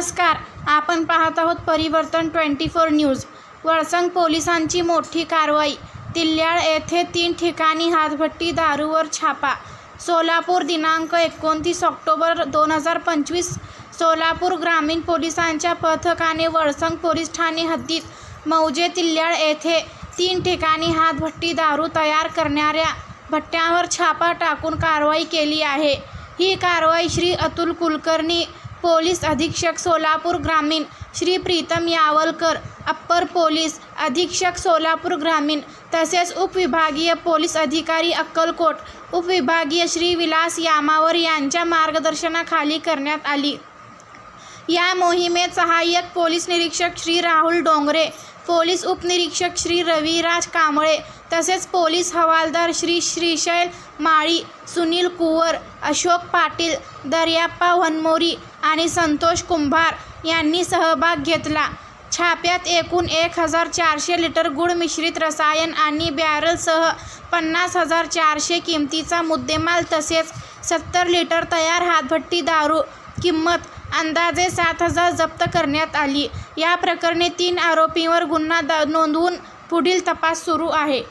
नमस्कार, आपण पाहत आहोत परिवर्तन 24 न्यूज. वळसंग पोलिसांची मोठी कारवाई. तिल्याळ येथे 3 ठिकाणी हातभट्टी दारूवर छापा. सोलापूर दिनांक 29 ऑक्टोबर 2025. सोलापूर ग्रामीण पोलिसांच्या पथकाने वळसंग पोलीस ठाणे हद्दीत मौजे तिल्याळ येथे 3 ठिकाणी हातभट्टी दारू तयार करणाऱ्या भट्ट्यांवर छापा टाकून कारवाई केली आहे. ही कारवाई श्री अतुल कुलकर्णी, पोलीस अधीक्षक सोलापूर ग्रामीण, श्री प्रीतम यावलकर, अप्पर पोलीस अधीक्षक सोलापूर ग्रामीण, तसेच उपविभागीय पोलीस अधिकारी अक्कलकोट, उपविभागीय श्री विलास यामावर यांच्या मार्गदर्शनाखाली करण्यात आली. या मोहिमेत सहाय्यक पोलीस निरीक्षक श्री राहुल डोंगरे, पोलीस उपनिरीक्षक श्री रविराज कांबळे, तसेच पोलीस हवालदार श्री श्रीशैल माळी, सुनील कुवर, अशोक पाटील, दर्याप्पा वनमोरी आणि संतोष कुंभार यांनी सहभाग घेतला. छाप्यात एकूण 1400 लिटर गुळ मिश्रित रसायन आणि बॅरलसह 50,400 किमतीचा मुद्देमाल तसेच 70 लिटर तयार हातभट्टी दारू किंमत अंदाजे 7,000 जप्त करण्यात आली. या प्रकरणी 3 आरोपींवर गुन्हा नोंदवून पुढील तपास सुरू आहे.